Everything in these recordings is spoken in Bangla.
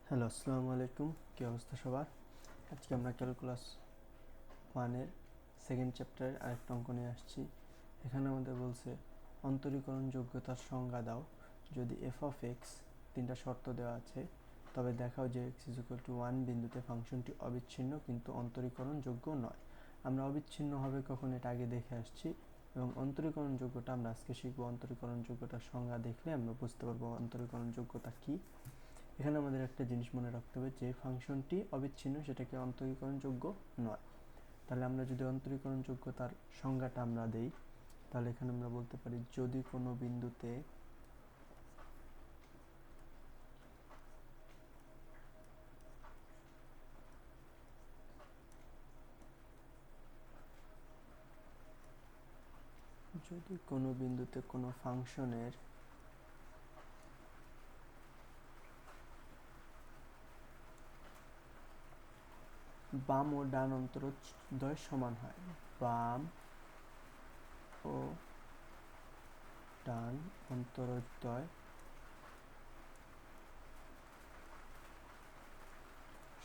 হ্যালো, আসসালামু আলাইকুম। কী অবস্থা সবার? আজকে আমরা ক্যালকুলাস 1-এর সেকেন্ড চ্যাপ্টারের আরেকটা অঙ্ক নিয়ে আসছি। এখানে আমাদের বলছে অন্তরীকরণ যোগ্যতার সংজ্ঞা দাও। যদি এফ অফ এক্স তিনটা শর্ত দেওয়া আছে, তবে দেখাও যে এক্স ইজ ইকুয়াল টু 1 বিন্দুতে ফাংশনটি অবিচ্ছিন্ন কিন্তু অন্তরীকরণ যোগ্য নয়। আমরা অবিচ্ছিন্ন হবে কখন এটা আগে দেখে আসছি, এবং অন্তরীকরণ যোগ্যতা আমরা আজকে শিখবো। অন্তরীকরণ যোগ্যতার সংজ্ঞা দেখলে আমরা বুঝতে পারবো অন্তরীকরণ যোগ্যতা কী। এখানে আমাদের একটা জিনিস মনে রাখতে হবে, যে ফাংশনটি অবিচ্ছিন্ন সেটাকে অন্তরীকরণযোগ্য নয়। তাহলে আমরা যদি অন্তরীকরণযোগ্যতার সংজ্ঞাটা আমরা দেই, তাহলে এখানে আমরা বলতে পারি যদি কোনো বিন্দুতে কোনো ফাংশনের বাম ও ডান অন্তরদ্বয় সমান হয়, বাম ও ডান অন্তরদ্বয়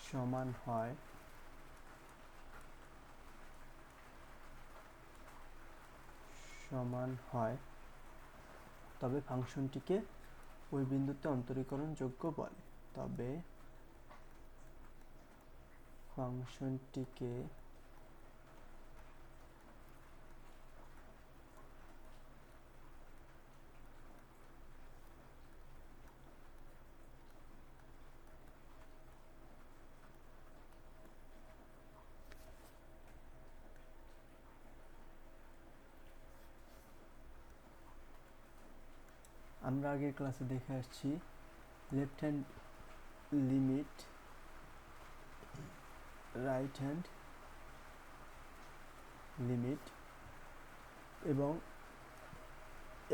সমান হয়, তবে ফাংশনটিকে ওই বিন্দুতে অন্তরীকরণযোগ্য বলে। তবে ফাংশনটিকে আমরা আগের ক্লাসে দেখে আসছি left hand limit, right hand limit এবং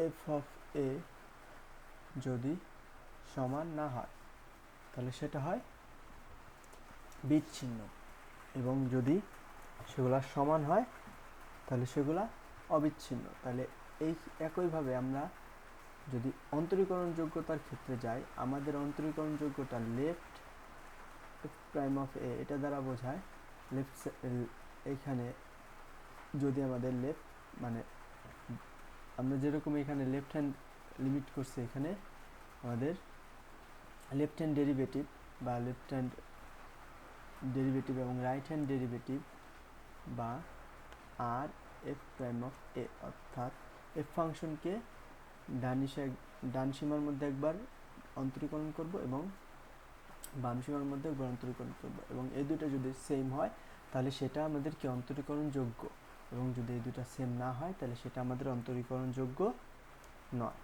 এফ অফ এ যদি সমান না হয় তাহলে সেটা হয় বিচ্ছিন্ন, এবং যদি সেগুলা সমান হয় তাহলে সেগুলা অবিচ্ছিন্ন। তাহলে এই একইভাবে আমরা যদি অন্তরীকরণ যোগ্যতার ক্ষেত্রে যাই, আমাদের অন্তরীকরণ যোগ্যতা লেফট প্রাইম অফ এ এটা দ্বারা বোঝায় লেফট, এইখানে যদি আমাদের লেফট মানে আমরা যেরকম এখানে লেফট হ্যান্ড লিমিট করছি, এখানে আমাদের লেফট হ্যান্ড ডেরিভেটিভ বা লেফট হ্যান্ড ডেরিভেটিভ এবং রাইট হ্যান্ড ডেরিভেটিভ বা আর এফ প্রাইম অফ এ, অর্থাৎ এফ ফাংশনকে ডান সীমার মধ্যে একবার অন্তরীকরণ করব এবং বাম সীমার মধ্যে একবার অন্তরীকরণ করব, এবং এই দুটো যদি সেম হয় তাহলে সেটা আমাদের কি অন্তরীকরণযোগ্য, এবং যদি এই দুটা সেম না হয় তাহলে সেটা আমাদের অন্তরীকরণযোগ্য নয়।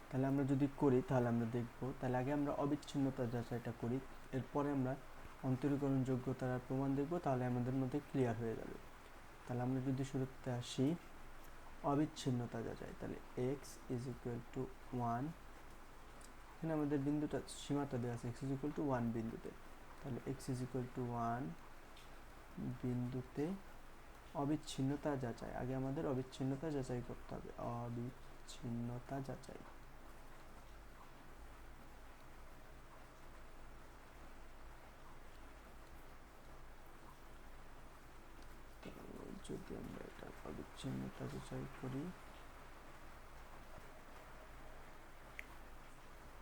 তাহলে আমরা যদি করি তাহলে আমরা দেখব, তাহলে আগে আমরা অবিচ্ছিন্নতা যাচাইটা করি, এরপরে আমরা অন্তরীকরণ যোগ্যতার প্রমাণ দেখব, তাহলে আমাদের মধ্যে ক্লিয়ার হয়ে যাবে। তাহলে আমরা যদি শুরুতে আসি অবিচ্ছিন্নতা যাচাই, তাহলে x ইজ ইকুয়াল টু 1, এখানে আমাদের বিন্দুটা সীমাটা দেওয়া আছে x ইজ ইকুয়াল টু 1 বিন্দুতে, তাহলে x ইজ ইকুয়াল টু 1 বিন্দুতে অবিচ্ছিন্নতা যাচাই, আগে আমাদের অবিচ্ছিন্নতা যাচাই করতে হবে, অবিচ্ছিন্নতা যাচাই। যদি আমরা এটা অবিচ্ছিন্নতা যাচাই করি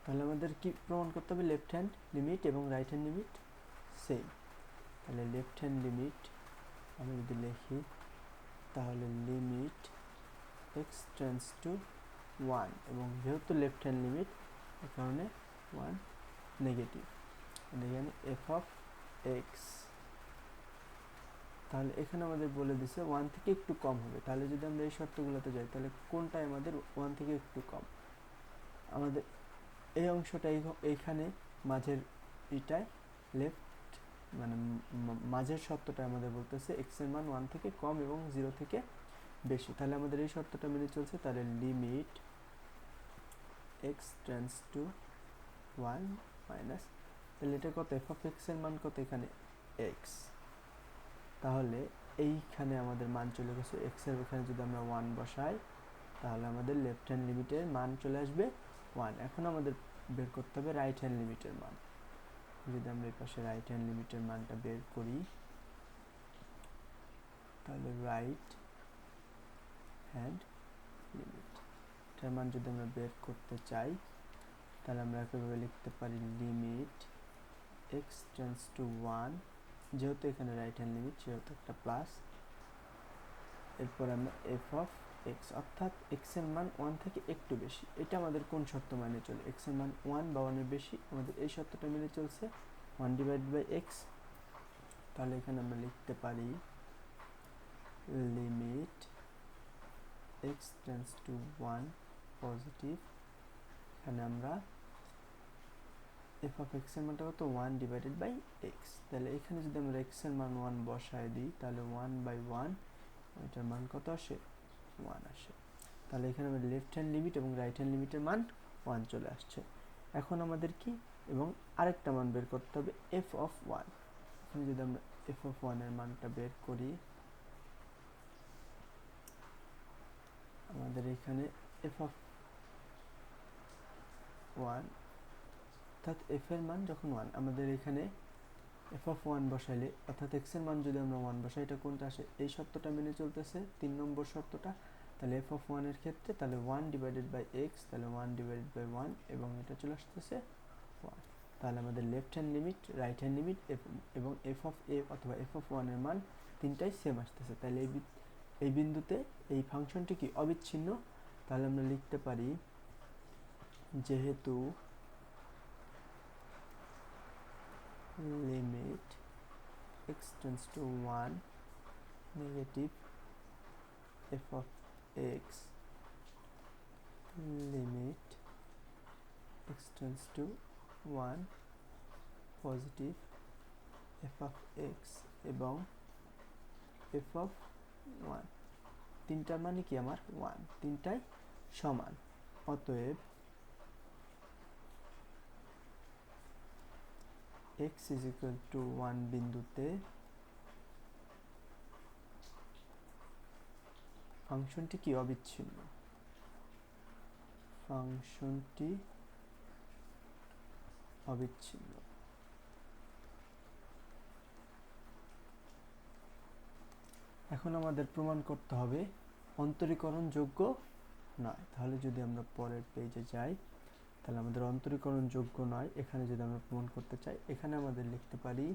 তাহলে আমাদের কি প্রমাণ করতে হবে, লেফট হ্যান্ড লিমিট এবং রাইট হ্যান্ড লিমিট সেম। তাহলে লেফট হ্যান্ড লিমিট আমি যদি লিখি তাহলে লিমিট এক্স টেন্ডস টু 1, এবং যেহেতু লেফট হ্যান্ড লিমিট এ কারণে 1 নেগেটিভ, এখানে এফ অফ এক্স, তাহলে এখানে আমাদের বলে দিছে 1 থেকে একটু কম হবে। তাহলে যদি আমরা এই শর্তগুলোতে যাই তাহলে কোনটাই আমাদের 1 থেকে একটু কম, আমাদের এই অংশটা এইখানে মাঝের এটাই লেফট মানে মাঝের শর্তটা আমাদের বলতেছে এক্স এর মান 1 থেকে কম এবং 0 থেকে বেশি। তাহলে আমাদের এই শর্তটা মেনে চলছে, তাহলে limit x tends to 1 minus, তাহলে এটা কত, এফ অফ এক্স এর মান কত, এখানে এক্স, তাহলে এইখানে আমাদের মান চলে গেছে এক্স এর, এখানে যদি আমরা 1 বসাই তাহলে আমাদের লেফট হ্যান্ড লিমিটের মান চলে আসবে 1। এখন আমাদের বের করতে হবে রাইট হ্যান্ড লিমিটের মান। যদি আমরা এই পাশে রাইট হ্যান্ড লিমিটের মানটা বের করি, তাহলে রাইট হ্যান্ড লিমিট এটার মান যদি আমরা বের করতে চাই, তাহলে আমরা একইভাবে লিখতে পারি লিমিট x টেন্ডস টু 1, যেহেতু এখানে রাইট হ্যান্ড লিমিট সেহেতু একটা প্লাস, এরপর আমরা f অফ x, অর্থাৎ x এর মান 1 থেকে একটু বেশি। এটা আমাদের কোন শর্ত মানে চলে? x এর মান 1 বা 1 এর বেশি, আমাদের এই শর্তটা মেনে চলছে 1 ডিভাইডেড বাই x। তাহলে এখানে আমরা লিখতে পারি limit x tends to 1 positive, এখানে আমরা f অফ x এর মানটা কত? 1 ডিভাইডেড বাই x। তাহলে এখানে যদি আমরা x এর মান 1 বসায় দিই, তাহলে 1 বাই 1, এটার মান কত আসে? 1 আসে। তাহলে এখানে আমাদের লেফট হ্যান্ড লিমিট এবং রাইট হ্যান্ড লিমিটের মান 1 চলে আসছে। এখন আমাদের কি এবং আরেকটা মান বের করতে হবে f অফ 1। এখানে যদি আমরা f অফ 1 এর মানটা বের করি, আমাদের এখানে f অফ 1, অর্থাৎ f এর মান যখন 1, আমাদের এখানে f অফ 1 বসাইলে, অর্থাৎ x এর মান যদি আমরা 1 বসাই, এটা কোনটা আসে? এই শর্তটা মেনে চলতেছে 3 নম্বর শর্তটা। তাহলে f অফ 1 এর ক্ষেত্রে তাহলে 1 ডিভাইডেড বাই x, তাহলে 1 ডিভাইডেড বাই 1 এবং এটা চলে আসতেছে 1। তাহলে আমাদের left hand limit, right hand limit এবং f অফ a অথবা f অফ 1 এর মান তিনটাই সেম আসতেছে। তাহলে এই বিন্দুতে এই ফাংশনটি কি অবিচ্ছিন্ন? তাহলে আমরা লিখতে পারি যেহেতু limit x tends to 1 negative f of x, limit x tends to 1 positive f of x এবং f of 1, তিনটার মানে কি আমার 1, তিনটাই সমান। অতএব x is equal to 1 বিন্দুতে ফাংশনটি কি অবিচ্ছিন্ন? ফাংশনটি অবিচ্ছিন্ন। এখন আমাদের প্রমাণ করতে হবে অন্তরীকরণ যোগ্য নয়। তাহলে যদি আমরা পরের পেজে যাই, তাহলে আমাদের অন্তরীকরণ যোগ্য নয়। এখানে যদি আমরা প্রমাণ করতে চাই, এখানে আমাদের লিখতে পারি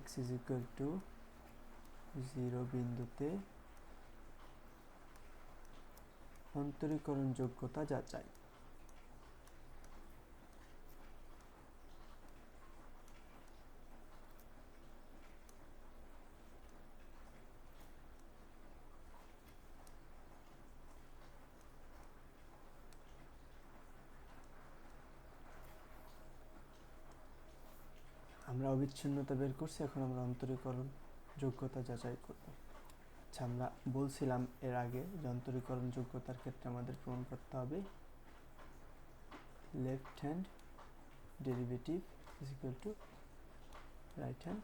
x is equal to 0 বিন্দুতে অন্তরীকরণ যোগ্যতা যাচাই। আমরা অবিচ্ছিন্নতা বের করছি, এখন আমরা অন্তরীকরণ যোগ্যতা যাচাই করব। আচ্ছা, আমরা বলছিলাম এর আগে যে অন্তরীকরণ যোগ্যতার ক্ষেত্রে আমাদের প্রমাণ করতে হবে left hand derivative is equal to right hand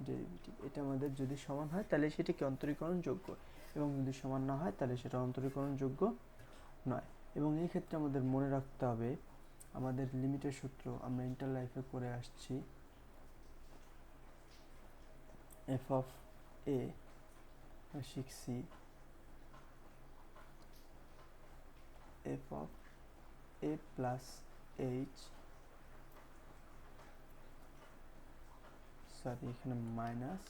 derivative. এটা আমাদের যদি সমান হয় তাহলে সেটা কি অন্তরীকরণ যোগ্য, এবং যদি সমান না হয় তাহলে সেটা অন্তরীকরণ যোগ্য নয়। এবং এই ক্ষেত্রে আমাদের মনে রাখতে হবে আমাদের লিমিটের সূত্র আমরা ইন্টার লাইফে করে আসছি, f of a শিখছি f of a plus h, sorry এখানে মাইনাস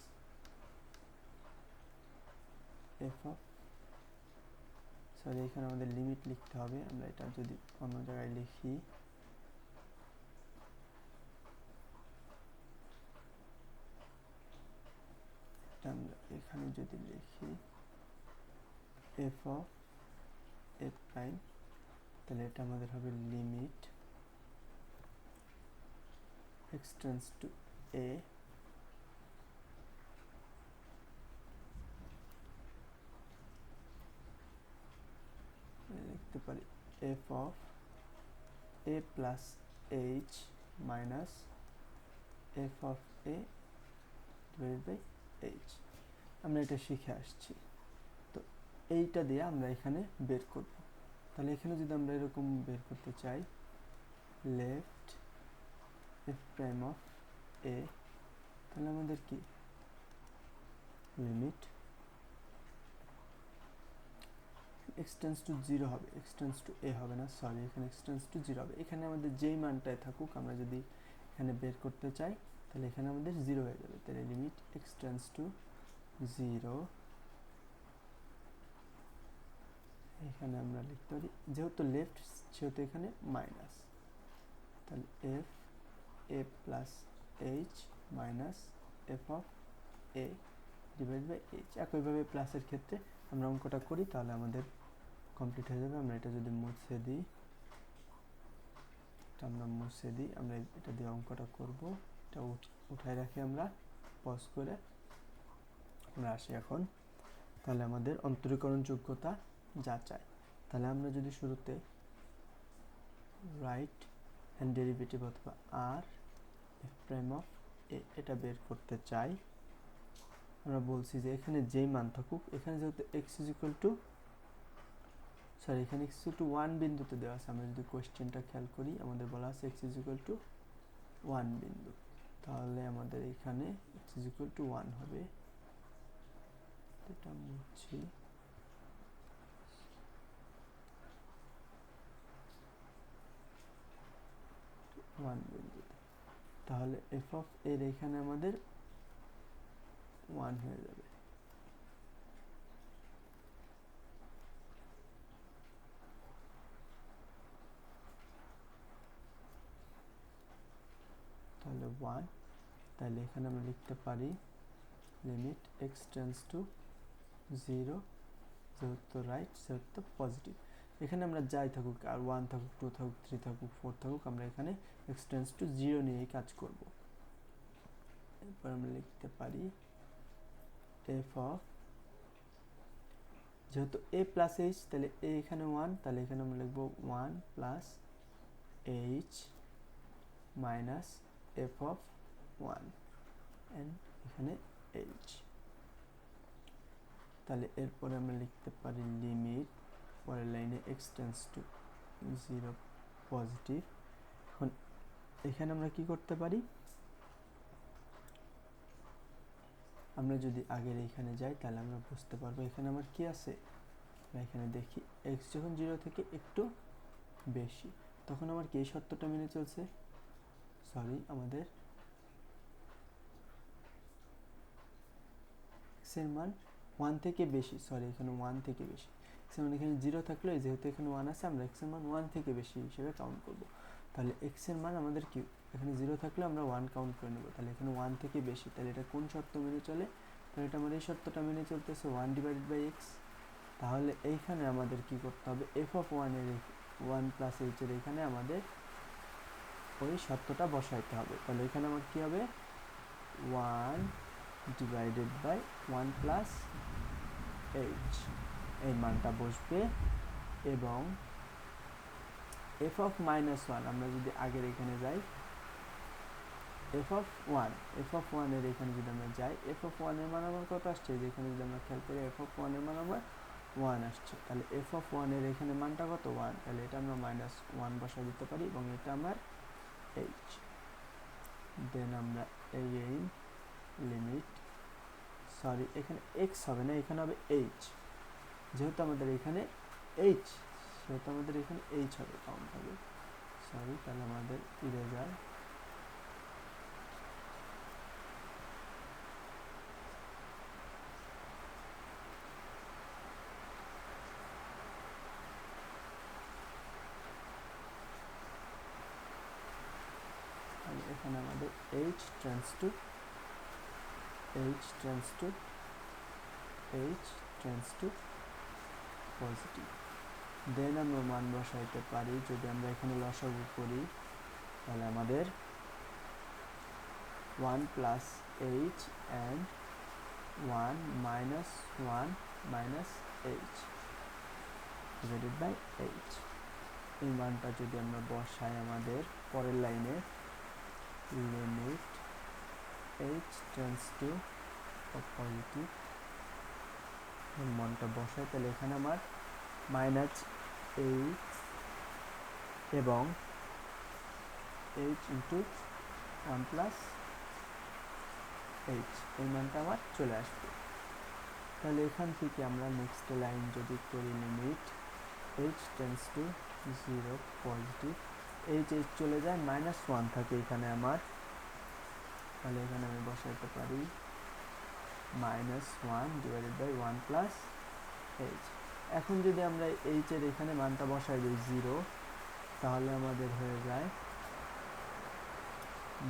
f of, সরি এখানে আমাদের লিমিট লিখতে হবে। আমরা এটা যদি অন্য জায়গায় লিখি, আমরা এখানে যদি লিখি f of a prime, তাহলে এটা আমাদের হবে limit x tends to a লিখতে পারি f of a plus h minus f of a divided by h। আমরা এটা শিখে আসছি, তো এইটা দিয়ে আমরা এখানে বের করব। তাহলে এখানে যদি আমরা এরকম বের করতে চাই লেফট এফ প্রাইম অফ এ, তাহলে আমাদের কি লিমিট এক্সটেন্স টু 0 হবে, এক্সটেন্স টু এ হবে না, সরি এখানে এক্সটেন্স টু 0 হবে। এখানে আমাদের যেই মানটাই থাকুক আমরা যদি এখানে বের করতে চাই তাহলে এখানে আমাদের 0 হয়ে যাবে। তাহলে লিমিট এক্সটেন্স টু 0, এখানে আমরা লিখতে পারি যেহেতু লেফট সেহেতু এখানে মাইনাস, তাহলে F A plus H minus F of A divide by H. একইভাবে প্লাসের ক্ষেত্রে আমরা অঙ্কটা করি তাহলে আমাদের কমপ্লিট হয়ে যাবে। আমরা এটা যদি মুছে দিই, আমরা এটা দিয়ে অঙ্কটা করব। এটা উঠায় রাখি আমরা পজ করে, আমরা আসি এখন তাহলে আমাদের অন্তরীকরণ যোগ্যতা যাচাই। তাহলে আমরা যদি শুরুতে রাইট হ্যান্ড ডেরিভেটিভ অথবা আর এফ প্রাইম অফ এ এটা বের করতে চাই, আমরা বলছি যে এখানে যেই মান থাকুক, এখানে যেহেতু এক্স ইজ ইকুয়াল টু এখানে এক্স ইকুয়াল টু 1 বিন্দুতে দেওয়া আছে। আমরা যদি কোয়েশ্চেনটা খেয়াল করি আমাদের বলা আছে এক্স ইজ ইকুয়াল টু 1 বিন্দু, তাহলে আমাদের এখানে এক্স ইজ ইকুয়াল টু 1 হবে। এটা মুছছি, তাহলে এফ অফ এর এখানে আমাদের 1 হয়ে যাবে। তাহলে 1, তাহলে এখানে আমরা লিখতে পারি লিমিট এক্স টেন্ডস টু 0, যেহেতু রাইট সেহেতু পজিটিভ। এখানে আমরা যাই থাকুক, আর 1 থাকুক, 2 থাকুক, 3 থাকুক, 4 থাকুক, আমরা এখানে এক্স টেন্ডস টু 0 নিয়েই কাজ করব। এরপর আমরা লিখতে পারি এফ অফ, যেহেতু এ প্লাস এইচ তাহলে এ এখানে 1, তাহলে এখানে আমরা লিখব 1 plus H minus F of 1 and এখানে এইচ। তাহলে এরপরে আমরা লিখতে পারি লিমিট, পরের লাইনে এক্স টেন্ডস টু 0 পজিটিভ। এখন এখানে আমরা কি করতে পারি, আমরা যদি আগের এখানে যাই তাহলে আমরা বুঝতে পারবো এখানে আমার কি আছে। আমরা এখানে দেখি এক্স যখন 0 থেকে একটু বেশি তখন আমার কি এই শর্তটা মেনে চলছে, আমাদের এক্স এর মান 1 থেকে বেশি, এখানে 1 থেকে বেশি, এক্স এর মান এখানে 0 থাকলে যেহেতু এখানে 1 আছে আমরা এক্স এর মান 1 থেকে বেশি হিসেবে কাউন্ট করব। তাহলে এক্স এর মান আমাদের কি এখানে 0 থাকলে আমরা 1 কাউন্ট করে নেব, তাহলে এখানে 1 থেকে বেশি, তাহলে এটা কোন শর্ত মেনে চলে, তাহলে এটা আমার এই শর্তটা মেনে চলতেছে 1 ডিভাইডেড বাই এক্স। তাহলে এইখানে আমাদের কি করতে হবে, এফ অফ 1 এর 1 প্লাস এইচ এর এখানে আমাদের ওই শর্তটা বসাইতে হবে। তাহলে এখানে আমার কি হবে 1 ডিভাইডেড বাই 1 প্লাস এইচ, এই মানটা বসবে। এবং এফ অফ মাইনাস 1 আমরা যদি আগের এখানে যাই, এফ অফ 1 এর এখানে যদি আমরা যাই, এফ অফ 1 এর মান আমার কত আসছে, যে এখানে যদি আমরা খেয়াল করি এফ অফ 1 এর মান আমার 1 আসছে। তাহলে এফ অফ 1 এর এখানে মানটা কত 1, তাহলে এটা আমরা মাইনাস 1 বসাই দিতে পারি এবং এটা আমার এইচ। দেন আমরা এই লিমিট, এখানে এক্স হবে না, এখানে হবে এইচ, যেহেতু আমাদের এখানে এইচ সেহেতু আমাদের এখানে এইচ হবে, কাউন্ট হবে, তাহলে আমাদের ইরেজার এখানে আমাদের এইচ টেন্ডস টু পজিটিভ। দেন আমরা মান বসাইতে পারি, যদি আমরা এখানে লসাগু করি তাহলে আমাদের 1 plus H and 1 minus 1 minus H divided by H, এই মানটা যদি আমরা বসাই আমাদের পরের লাইনে limit H tends to positive মানটা বসাই, তাহলে এখানে আমার মাইনাস এইচ এবং H into one plus H, এই মানটা আমার চলে আসবে। তাহলে এখান থেকে আমরা নেক্সট লাইন যদি করি, limit H tends to 0 positive, H H চলে যায়, -1 থাকে এখানে আমার, তাহলে এখানে আমি বসাইতে পারি -1 ডিভাইডেড বাই 1 প্লাস এইচ। এখন যদি আমরা এইচ এর এখানে মানটা বসাই দিই 0, তাহলে আমাদের হয়ে যায়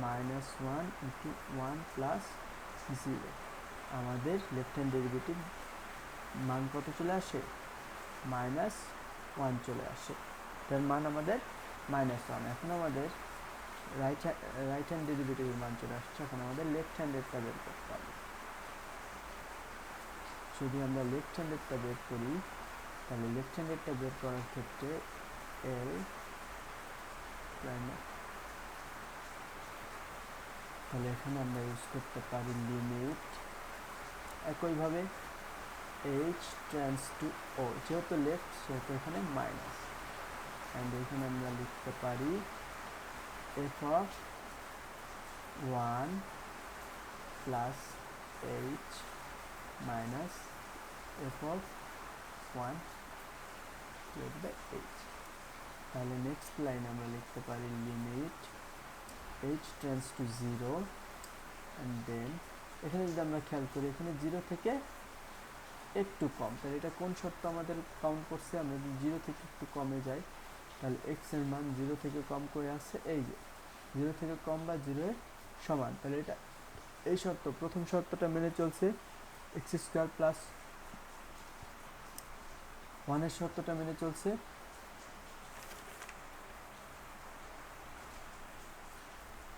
-1 ইন্টু 1 প্লাস 0। আমাদের লেফট হ্যান্ড ডেরিভেটিভ মান কত চলে আসে? -1 চলে আসে, তার মান আমাদের -1। এখন আমাদের রাইট হ্যান্ড ডেরিভেটিভের মান চলে আসছে, এখন আমাদের লেফট হ্যান্ডেরটা বের করতে হবে। যদি আমরা লেফট হ্যান্ডেরটা বের করি, তাহলে লেফট হ্যান্ডেরটা বের করার ক্ষেত্রে এল তাহলে এখানে আমরা ইউজ করতে পারি লিমিট, একইভাবে এইচ টেন্ডস টু ও, যেহেতু লেফট সেহেতু এখানে মাইনাস, অ্যান্ড এখানে আমরা লিখতে পারি F of 1 plus H minus F of 1 divided by H. তাহলে নেক্সট লাইন আমরা লিখতে পারি limit H tends to 0, and then এখানে যদি আমরা খেয়াল করি, এখানে 0 থেকে একটু কম, তাহলে এটা কোন শর্ত আমাদের কাউন্ট করছে? আমরা যদি 0 থেকে একটু কমে যাই, তাহলে এক্স এর মান 0 থেকে কম করে আসছে, এই যে 0 থেকে কম বা 0 এর সমান, তাহলে এটা এই শর্ত, প্রথম শর্তটা মেনে চলছে, এক্স স্কোয়ার প্লাস 1 এর শর্তটা মেনে চলছে।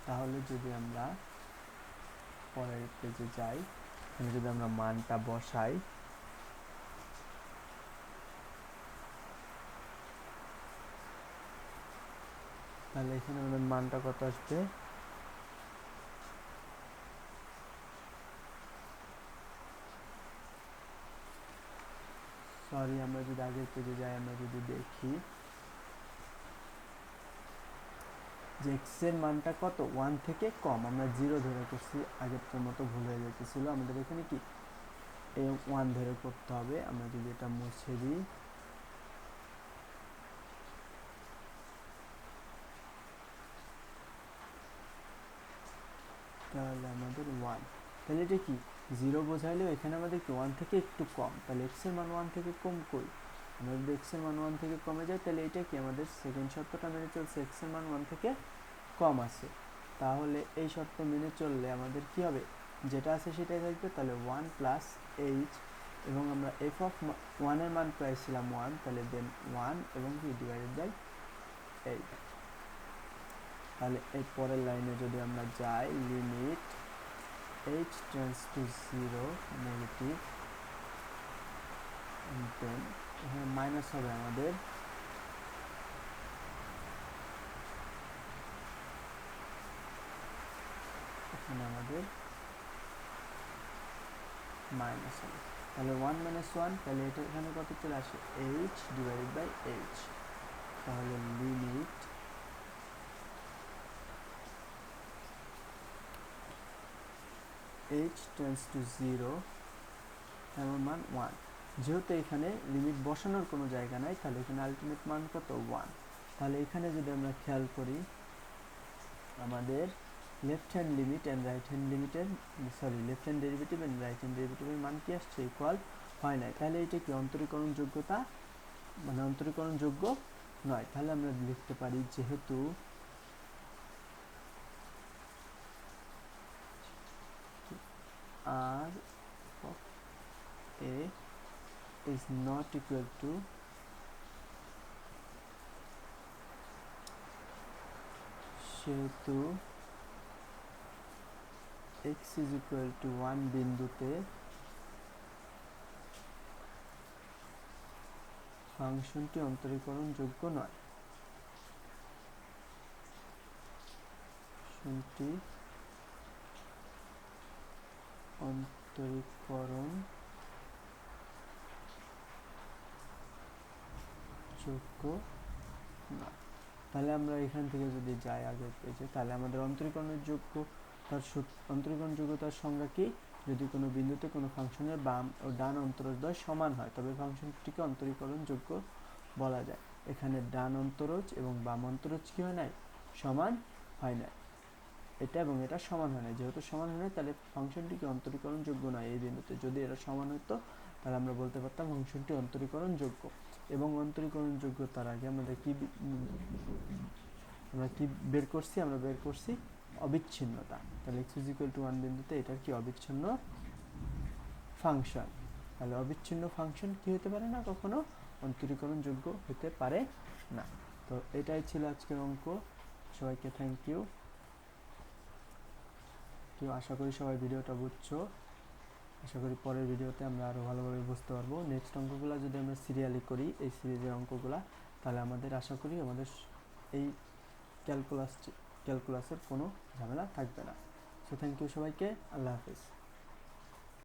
তাহলে যদি আমরা পরের পেজে যাই, এখানে যদি আমরা মানটা বসাই, তাহলে এখানে আমাদের মানটা কত আসবে? সরি, আমরা যদি আগের পেজে যাই, আমরা যদি দেখি যে এক্স এর মানটা কত, 1 থেকে কম, আমরা 0 ধরে করছি, আগের মতো ভুল হয়ে যেতেছিল, আমাদের এখানে কি এই 1 ধরে করতে হবে। আমরা যদি এটা মুছে দিই, তাহলে আমাদের 1, তাহলে এটা কি 0 বোঝাইলেও এখানে আমাদের কি 1 থেকে একটু কম, তাহলে এক্স এর মান 1 থেকে কম কই, আমরা যদি এক্স এর মান 1 থেকে কমে যায়, তাহলে এটা কি আমাদের সেকেন্ড শর্তটা মেনে চলছে, এক্স এর মান 1 থেকে কম আছে। তাহলে এই শর্ত মেনে চললে আমাদের কি হবে, যেটা আছে সেটাই থাকবে, তাহলে 1 প্লাস এইচ, এবং আমরা এফ অফ 1 এর মান পাইছিলাম 1, তাহলে দেন 1 এবং কি ডিভাইডেড বাই 8। তাহলে এই পরের লাইনে যদি আমরা যাই, limit H tends to 0 negative, then এখানে মাইনাস হবে আমাদের, এখানে আমাদের মাইনাস হবে, তাহলে 1 মাইনাস 1, তাহলে এটা এখানে কত চলে আসে, এইচ ডিভাইডেড বাই এইচ। তাহলে লিমিট এইচ টেন্ডস টু 0, এর মান 1, যেহেতু এখানে লিমিট বসানোর কোনো জায়গা নাই, তাহলে এখানে আলটিমেট মান কত, 1। তাহলে এখানে যদি আমরা খেয়াল করি, আমাদের left hand limit and right hand লিমিটের, sorry left hand derivative and right hand ডেরিভেটিভের মান কি আসছে, ইকুয়াল হয় নাই, তাহলে এটা কি অন্তরীকরণ যোগ্যতা, মানে অন্তরীকরণ যোগ্য নয়। তাহলে আমরা লিখতে পারি, যেহেতু আর a is not equal to সেহেতু x is equal to 1 বিন্দুতে ফাংশনটি অন্তরীকরণ যোগ্য নয়, ফাংশনটি অন্তরীকরণ যোগ্য না। তাহলে আমরা এখান থেকে যদি যাই আগের পেজে, তাহলে আমাদের অন্তরীকরণের যোগ্য অন্তরীকরণ যোগ্যতার সংজ্ঞা কি? যদি কোনো বিন্দুতে কোনো ফাংশনের বাম ও ডান অন্তরজদ্বয় সমান হয় তবে ফাংশনটিকে অন্তরীকরণ যোগ্য বলা যায়। এখানে ডান অন্তরজ এবং বাম অন্তরজ কি হয় নাই? সমান হয় নাই। এটা এবং এটা সমান হয় না, যেহেতু সমান হয় না তাহলে ফাংশনটিকে অন্তরীকরণ যোগ্য নয় এই বিন্দুতে। যদি এটা সমান হতো তাহলে আমরা বলতে পারতাম ফাংশনটি অন্তরীকরণ যোগ্য। এবং অন্তরীকরণ যোগ্য তার আগে আমরা কি বের করছি? আমরা বের করছি অবিচ্ছিন্নতা। তাহলে x = 1 বিন্দুতে এটার কি অবিচ্ছিন্ন ফাংশন। তাহলে অবিচ্ছিন্ন ফাংশন কি হতে পারে না, কখনো অন্তরীকরণ যোগ্য হতে পারে না। তো এটাই ছিল আজকের অঙ্ক। সবাইকে থ্যাংক ইউ। আশা করি সবাই ভিডিওটা বুঝছো। আশা করি পরের ভিডিওতে আমরা আরও ভালোভাবে বুঝতে পারবো। নেক্সট অঙ্কগুলো যদি আমরা সিরিয়ালি করি, এই সিরিজের অঙ্কগুলা, তাহলে আমাদের আশা করি আমাদের এই ক্যালকুলাসের কোনো ঝামেলা থাকবে না। সো থ্যাংক ইউ সবাইকে, আল্লাহ হাফেজ।